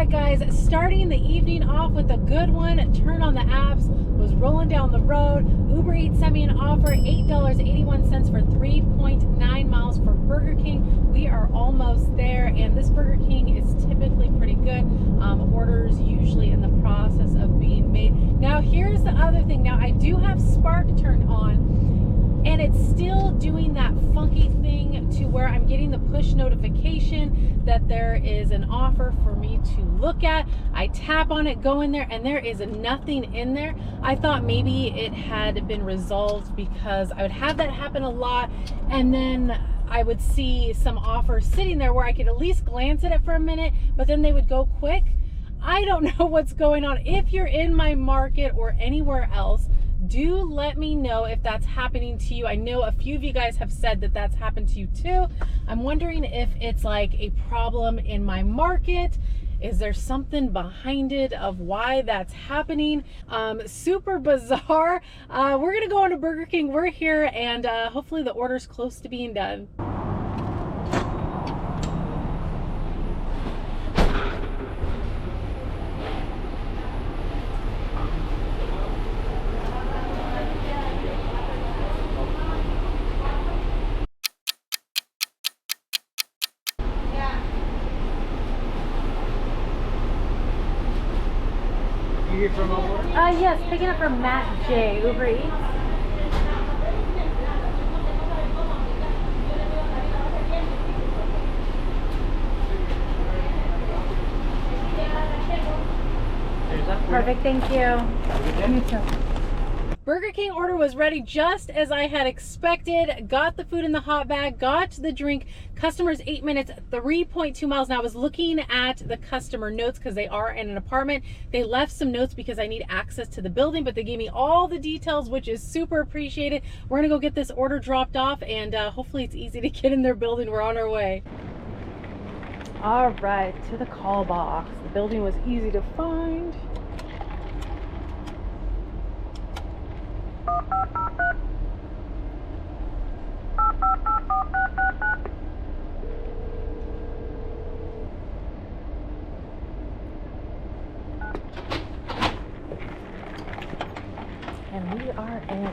right, guys, starting the evening off with a good one. Turn on the apps, was rolling down the road. Ubereats sent me an offer, $8.81 for 3.9 miles for Burger King. We are almost there, and this Burger King is typically pretty good. Orders usually in the process of being made. Now, here's the other thing. Now, I do have Spark turned on, and it's still doing that funky thing to where I'm getting the push notification that there is an offer for me to look at. I tap on it, go in there, and there is nothing in there. I thought maybe it had been resolved because I would have that happen a lot, and then I would see some offers sitting there where I could at least glance at it for a minute, but then they would go quick. I don't know what's going on. If you're in my market or anywhere else, do let me know if that's happening to you. I know a few of you guys have said that that's happened to you too. I'm wondering if it's like a problem in my market. Is there something behind it of why that's happening? Super bizarre. We're gonna go on to Burger King. We're here, and hopefully the order's close to being done. You here from over? Yes, picking up from Matt J, Ubereats. Perfect, thank you. You too. Burger King order was ready just as I had expected. Got the food in the hot bag, got the drink. Customers 8 minutes, 3.2 miles. Now I was looking at the customer notes because they are in an apartment. They left some notes because I need access to the building, but they gave me all the details, which is super appreciated. We're gonna go get this order dropped off, and hopefully it's easy to get in their building. We're on our way. All right, to the call box. The building was easy to find. And we are in.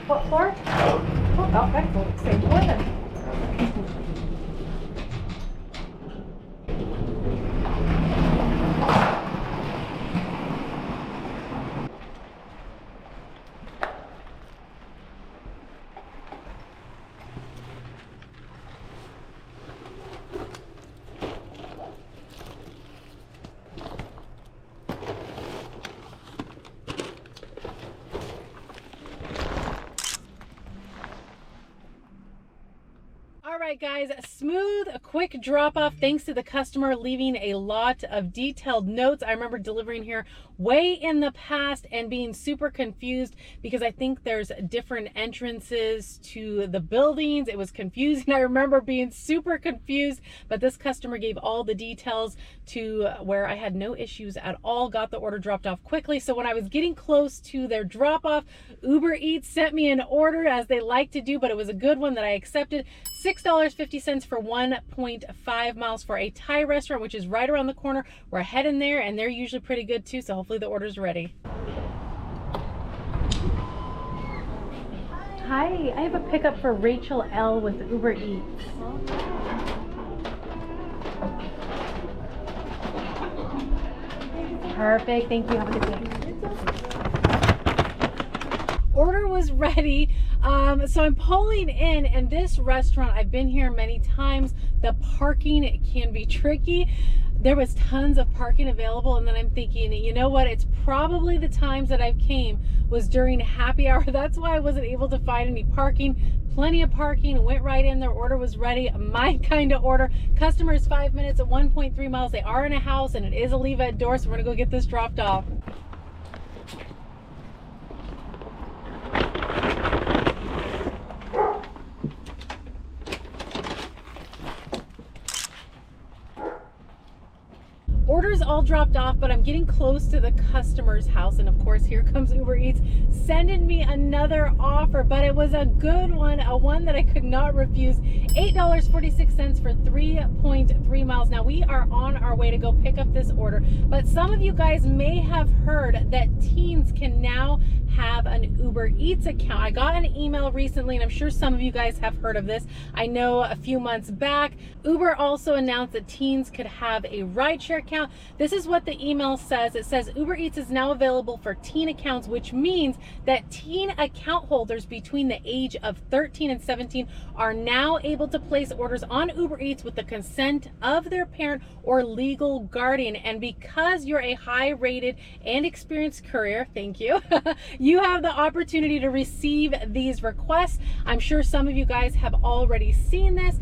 What floor? Oh, excellent. Same floor then. All right, guys, smooth, a quick drop off thanks to the customer leaving a lot of detailed notes. I remember delivering here way in the past and being super confused because I think there's different entrances to the buildings. It was confusing. I remember being super confused, but this customer gave all the details to where I had no issues at all. Got the order dropped off quickly. So when I was getting close to their drop off, Ubereats sent me an order, as they like to do, but it was a good one that I accepted. $6.50 for 1.5 miles for a Thai restaurant, which is right around the corner. We're heading there, and they're usually pretty good too, so hopefully the order's ready. Hi, I have a pickup for Rachel L with Ubereats. Perfect, thank you, have a good day. Order was ready. So I'm pulling in, and this restaurant, I've been here many times. The parking can be tricky. There was tons of parking available, and then I'm thinking, you know what, it's probably the times that I've came was during happy hour. That's why I wasn't able to find any parking. Plenty of parking, went right in, their order was ready. My kind of order. Customer is 5 minutes at 1.3 miles. They are in a house, and it is a leave-at door, so we're gonna go get this dropped off. Order order's all dropped off, but I'm getting close to the customer's house, and of course here comes Uber Eats sending me another offer, but it was a good one, a one that I could not refuse. $8.46 for 3.3 miles. Now we are on our way to go pick up this order, but some of you guys may have heard that teens can now have an Uber Eats account. I got an email recently, and I'm sure some of you guys have heard of this. I know a few months back, Uber also announced that teens could have a rideshare account. This is what the email says. It says Uber Eats is now available for teen accounts, which means that teen account holders between the age of 13 and 17 are now able to place orders on Uber Eats with the consent of their parent or legal guardian. And because you're a high-rated and experienced courier, thank you, you have the opportunity to receive these requests. I'm sure some of you guys have already seen this.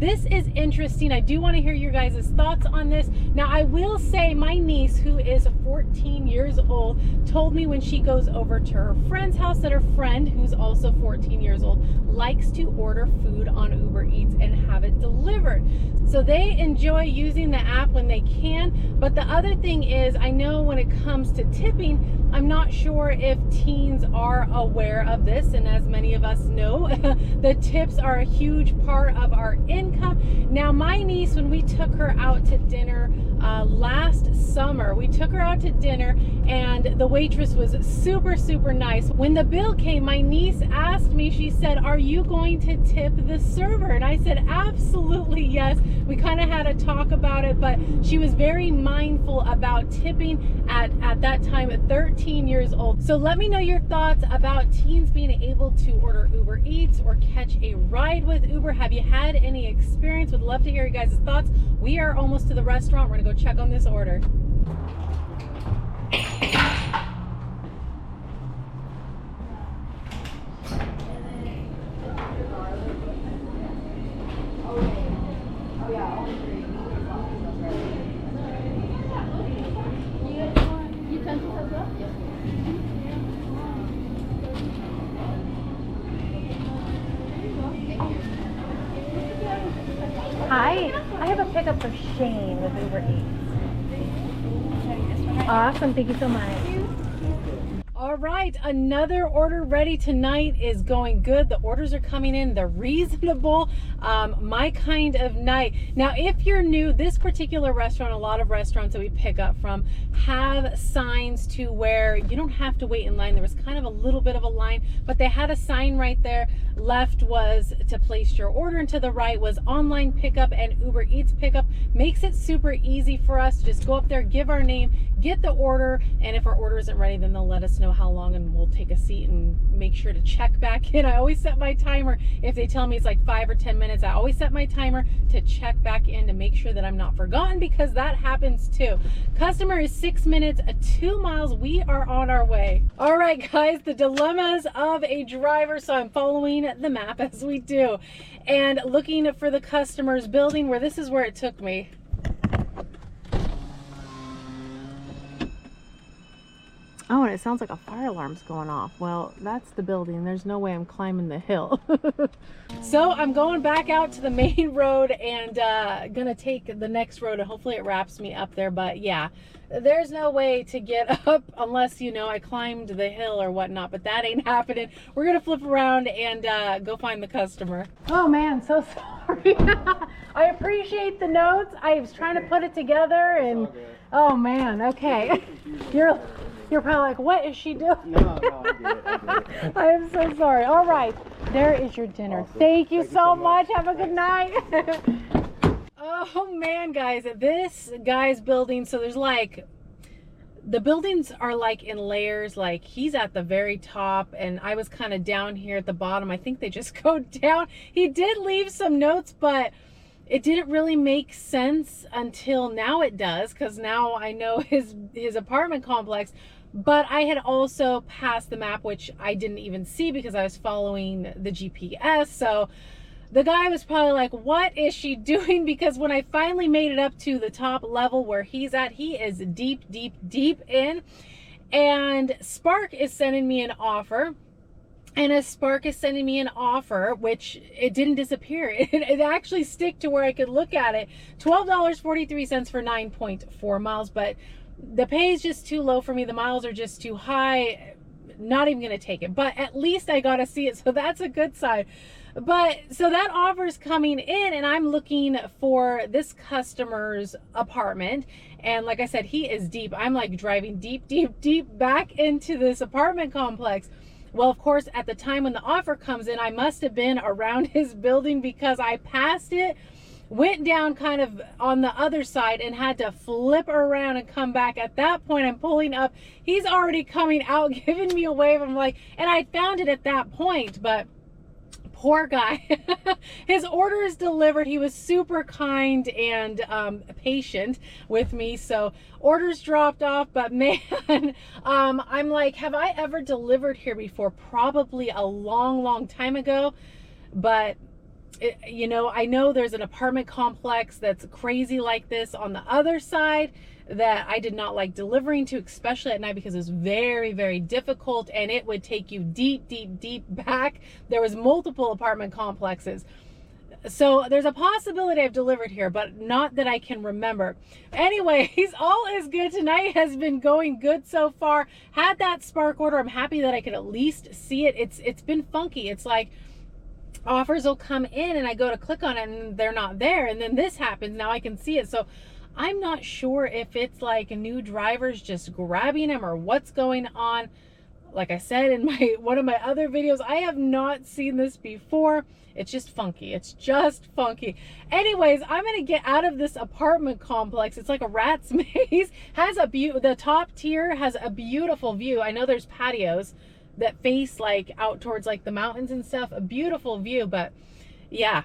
This is interesting. I do want to hear your guys' thoughts on this. Now, I will say my niece, who is 14 years old, told me when she goes over to her friend's house that her friend, who's also 14 years old, likes to order food on Uber Eats and have it delivered. So they enjoy using the app when they can. But the other thing is, I know when it comes to tipping, I'm not sure if teens are aware of this, and as many of us know, the tips are a huge part of our income. Now, my niece, when we took her out to dinner last summer, we took her out to dinner, and the waitress was super, super nice. When the bill came, my niece asked me, she said, "Are you going to tip the server?" And I said, absolutely yes. We kind of had a talk about it, but she was very mindful about tipping at that time at 13 years old. So let me know your thoughts about teens being able to order Uber Eats or catch a ride with Uber. Have you had any experience? Would love to hear you guys' thoughts. We are almost to the restaurant. We're gonna go check on this order. Hi, I have a pickup for Shane with Uber Eats. Awesome, thank you so much. All right, another order ready tonight is going good. The orders are coming in, they're reasonable. My kind of night. Now, if you're new, this particular restaurant, a lot of restaurants that we pick up from have signs to where you don't have to wait in line. There was kind of a little bit of a line, but they had a sign right there. Left was to place your order, and to the right was online pickup and Uber Eats pickup. Makes it super easy for us to just go up there, give our name, get the order, and if our order isn't ready, then they'll let us know how long, and we'll take a seat and make sure to check back in. I always set my timer. If they tell me it's like 5 or 10 minutes, I always set my timer to check back in to make sure that I'm not forgotten, because that happens too. Customer is 6 minutes, 2 miles. We are on our way. All right, guys, the dilemmas of a driver. So I'm following the map as we do and looking for the customer's building, where this is where it took me. Oh, and it sounds like a fire alarm's going off. Well, that's the building. There's no way I'm climbing the hill. So I'm going back out to the main road and gonna take the next road, and hopefully it wraps me up there. But yeah, there's no way to get up unless, you know, I climbed the hill or whatnot, but that ain't happening. We're gonna flip around and go find the customer. Oh man, so sorry. I appreciate the notes. I was trying to put it together, and oh man, okay. You're probably like, what is she doing? No, I get it. I am so sorry. All right, there is your dinner. Awesome. Thank you so much. Have a good night. Oh man, guys, this guy's building, so there's like, the buildings are like in layers. Like, he's at the very top and I was kind of down here at the bottom. I think they just go down. He did leave some notes, but it didn't really make sense until now. It does, because now I know his apartment complex. But I had also passed the map, which I didn't even see because I was following the GPS. So the guy was probably like, what is she doing? Because when I finally made it up to the top level where he's at, he is deep, deep, deep in. And Spark is sending me an offer. And a Spark is sending me an offer, which it didn't disappear. It actually stick to where I could look at it. $12.43 for 9.4 miles, but the pay is just too low for me. The miles are just too high. Not even going to take it, but at least I got to see it. So that's a good sign. But so that offer is coming in, and I'm looking for this customer's apartment. And like I said, he is deep. I'm like driving deep, deep, deep back into this apartment complex. Well, of course, at the time when the offer comes in, I must have been around his building because I passed it, went down kind of on the other side, and had to flip around and come back. At that point, I'm pulling up. He's already coming out, giving me a wave. I'm like, and I found it at that point, but poor guy. His order is delivered. He was super kind and patient with me. So orders dropped off, but man, I'm like, have I ever delivered here before? Probably a long, long time ago. But you know, I know there's an apartment complex that's crazy like this on the other side that I did not like delivering to, especially at night, because it was very, very difficult, and it would take you deep, deep, deep back. There was multiple apartment complexes. So there's a possibility I've delivered here, but not that I can remember. Anyways, all is good. Tonight has been going good so far. Had that Spark order. I'm happy that I could at least see it. It's been funky. It's like offers will come in and I go to click on it and they're not there, and then this happens. Now I can see it. So I'm not sure if it's like new drivers just grabbing them or what's going on. Like I said in one of my other videos, I have not seen this before. It's just funky. It's just funky. Anyways, I'm gonna get out of this apartment complex. It's like a rat's maze. The top tier has a beautiful view. I know there's patios that face like out towards like the mountains and stuff. A beautiful view, but yeah,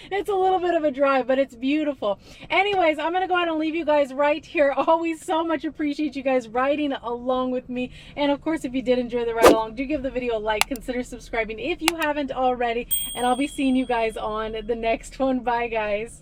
it's a little bit of a drive, but it's beautiful. Anyways, I'm gonna go ahead and leave you guys right here. Always so much appreciate you guys riding along with me. And of course, if you did enjoy the ride along, do give the video a like, consider subscribing if you haven't already, and I'll be seeing you guys on the next one. Bye guys.